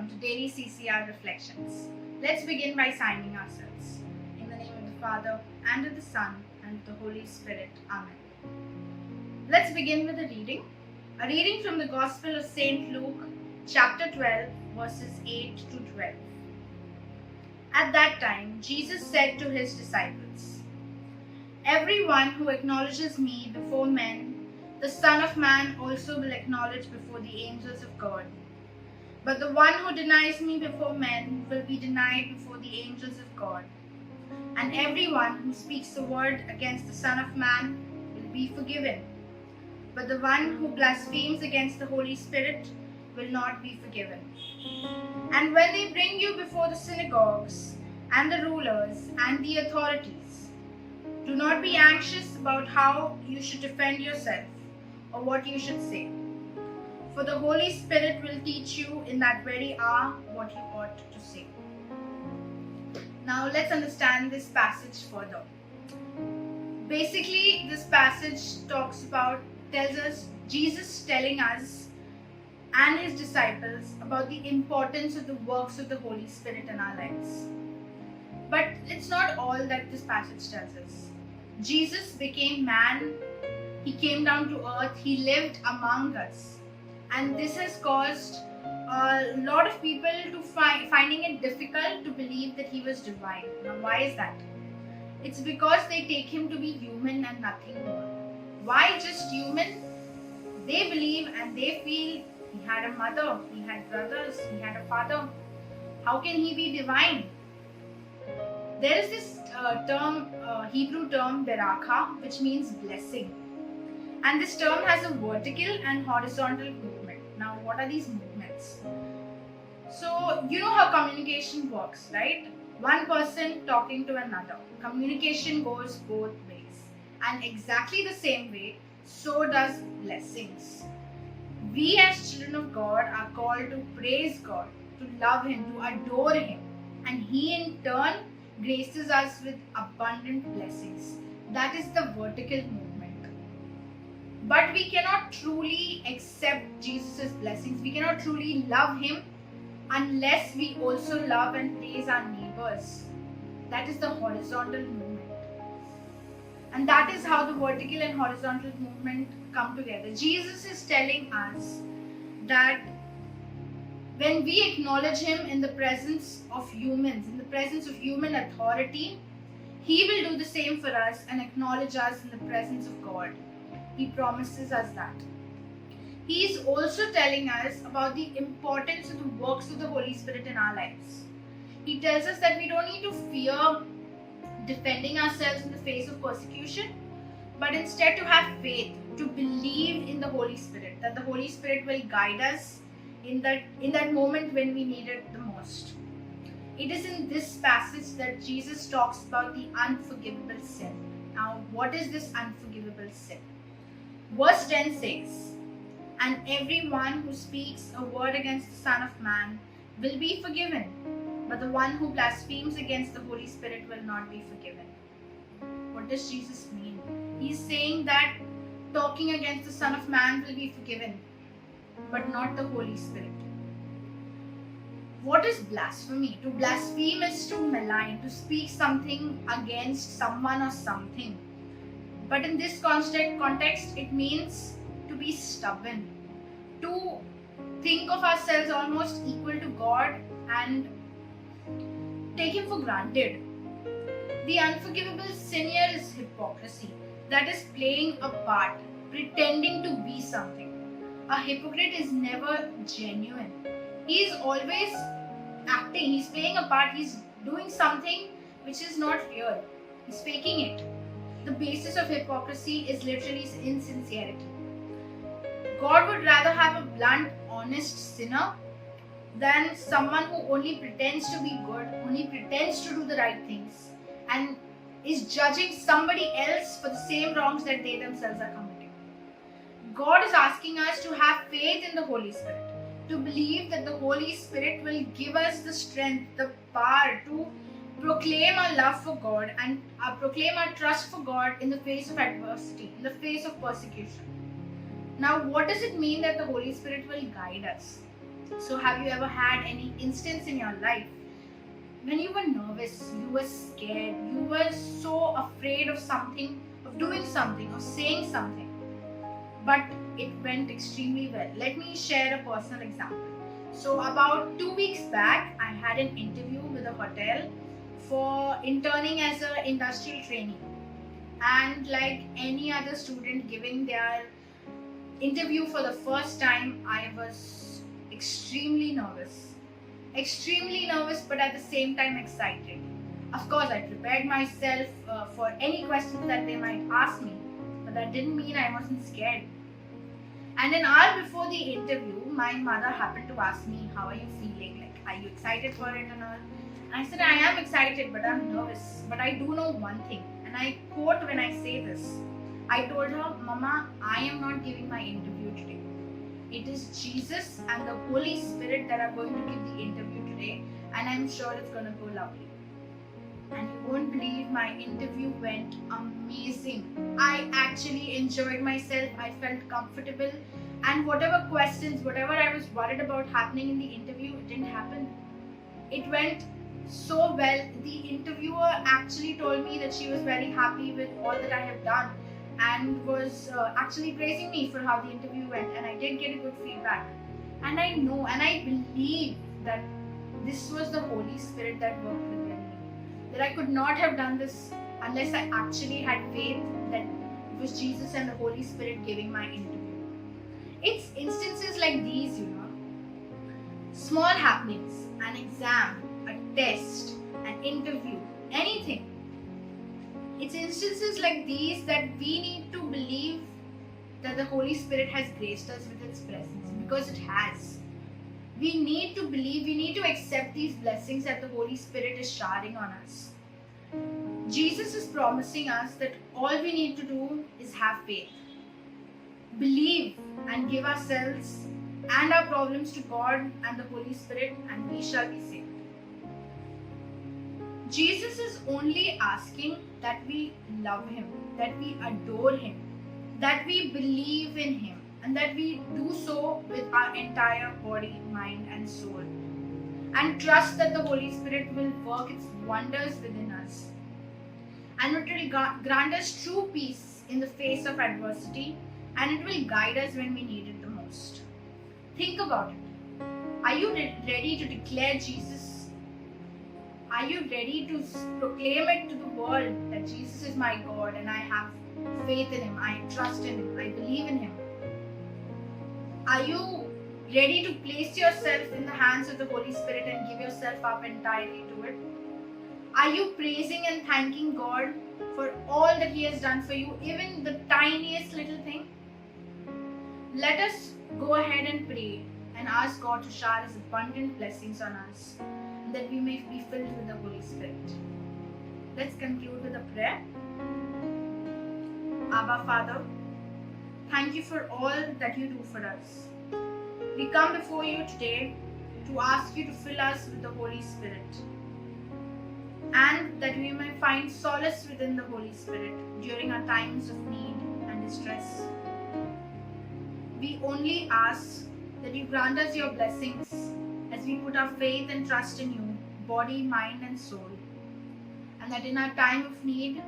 to Daily CCR Reflections. Let's begin by signing ourselves. In the name of the Father, and of the Son, and of the Holy Spirit. Amen. Let's begin with a reading. A reading from the Gospel of St. Luke, chapter 12, verses 8 to 12. At that time, Jesus said to his disciples, "Everyone who acknowledges me before men, the Son of Man also will acknowledge before the angels of God. But the one who denies me before men will be denied before the angels of God. And everyone who speaks a word against the Son of Man will be forgiven. But the one who blasphemes against the Holy Spirit will not be forgiven. And when they bring you before the synagogues and the rulers and the authorities, do not be anxious about how you should defend yourself or what you should say. For the Holy Spirit will teach you in that very hour what you ought to say." Now let's understand this passage further. Basically, this passage tells us Jesus telling us and his disciples about the importance of the works of the Holy Spirit in our lives. But it's not all that this passage tells us. Jesus became man. He came down to earth. He lived among us. And this has caused a lot of people to finding it difficult to believe that he was divine. Now, why is that? It's because they take him to be human and nothing more. Why just human? They believe and they feel he had a mother, he had brothers, he had a father. How can he be divine? There is this Hebrew term, barakah, which means blessing. And this term has a vertical and horizontal movement. Now, what are these movements? So, you know how communication works, right? One person talking to another. Communication goes both ways. And exactly the same way, so does blessings. We as children of God are called to praise God, to love Him, to adore Him. And He in turn graces us with abundant blessings. That is the vertical movement. But we cannot truly accept Jesus' blessings. We cannot truly love Him unless we also love and praise our neighbors. That is the horizontal movement. And that is how the vertical and horizontal movement come together. Jesus is telling us that when we acknowledge Him in the presence of humans, in the presence of human authority, He will do the same for us and acknowledge us in the presence of God. He promises us that. He is also telling us about the importance of the works of the Holy Spirit in our lives. He tells us that we don't need to fear defending ourselves in the face of persecution, but instead to have faith, to believe in the Holy Spirit, that the Holy Spirit will guide us in that moment when we need it the most. It is in this passage that Jesus talks about the unforgivable sin. Now, what is this unforgivable sin? Verse 10 says, "And everyone who speaks a word against the Son of Man will be forgiven, but the one who blasphemes against the Holy Spirit will not be forgiven." What does Jesus mean? He's saying that talking against the Son of Man will be forgiven, but not the Holy Spirit. What is blasphemy? To blaspheme is to malign, to speak something against someone or something. But in this context, it means to be stubborn, to think of ourselves almost equal to God and take Him for granted. The unforgivable sin here is hypocrisy, that is playing a part, pretending to be something. A hypocrite is never genuine. He is always acting, he's playing a part, he's doing something which is not real. He's faking it. The basis of hypocrisy is literally insincerity. God would rather have a blunt, honest sinner than someone who only pretends to be good, only pretends to do the right things, and is judging somebody else for the same wrongs that they themselves are committing. God is asking us to have faith in the Holy Spirit, to believe that the Holy Spirit will give us the strength, the power to proclaim our love for God and proclaim our trust for God in the face of adversity, in the face of persecution. Now, what does it mean that the Holy Spirit will guide us? So, have you ever had any instance in your life when you were nervous, you were scared, you were so afraid of something, of doing something, of saying something, but it went extremely well? Let me share a personal example. So, about 2 weeks back, I had an interview with a hotel for interning as an industrial trainee. And like any other student giving their interview for the first time, I was extremely nervous. Extremely nervous, but at the same time excited. Of course, I prepared myself for any questions that they might ask me, but that didn't mean I wasn't scared. And an hour before the interview, my mother happened to ask me, "How are you feeling? Like, are you excited for it and all?" And I said, "I am excited, but I'm nervous. But I do know one thing," and I quote when I say this. I told her, "Mama, I am not giving my interview today. It is Jesus and the Holy Spirit that are going to give the interview today, and I'm sure it's going to go lovely." And you won't believe, my interview went amazing. I actually enjoyed myself. I felt comfortable, and whatever questions, whatever I was worried about happening in the interview, it didn't happen. It went so well. The interviewer actually told me that she was very happy with all that I have done, and was actually praising me for how the interview went, and I did get a good feedback. And I know and I believe that this was the Holy Spirit that worked within me. That I could not have done this unless I actually had faith that it was Jesus and the Holy Spirit giving my interview. It's instances like these, small happenings, an exam, a test, an interview, anything. It's instances like these that we need to believe that the Holy Spirit has graced us with its presence, because it has. We need to believe, we need to accept these blessings that the Holy Spirit is showering on us. Jesus is promising us that all we need to do is have faith, believe, and give ourselves and our problems to God and the Holy Spirit, and we shall be saved. Jesus is only asking that we love Him, that we adore Him, that we believe in Him, and that we do so with our entire body, mind, and soul. And trust that the Holy Spirit will work its wonders within us. And it will grant us true peace in the face of adversity, and it will guide us when we need it the most. Think about it. Are you ready to declare Jesus? Are you ready to proclaim it to the world that Jesus is my God and I have faith in Him, I trust in Him, I believe in Him? Are you ready to place yourself in the hands of the Holy Spirit and give yourself up entirely to it? Are you praising and thanking God for all that He has done for you, even the tiniest little thing? Let us go ahead and pray and ask God to shower His abundant blessings on us, that we may be filled with the Holy Spirit. Let's conclude with a prayer. Abba Father, thank you for all that you do for us. We come before you today to ask you to fill us with the Holy Spirit, and that we may find solace within the Holy Spirit during our times of need and distress. We only ask that you grant us your blessings as we put our faith and trust in you, body, mind, and soul, and that in our time of need,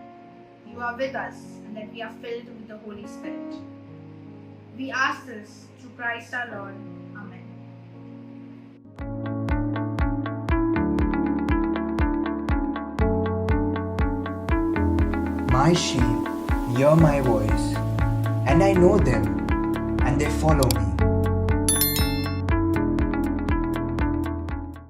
you are with us, and that we are filled with the Holy Spirit. We ask this through Christ our Lord. Amen. My sheep hear my voice, and I know them, and they follow me.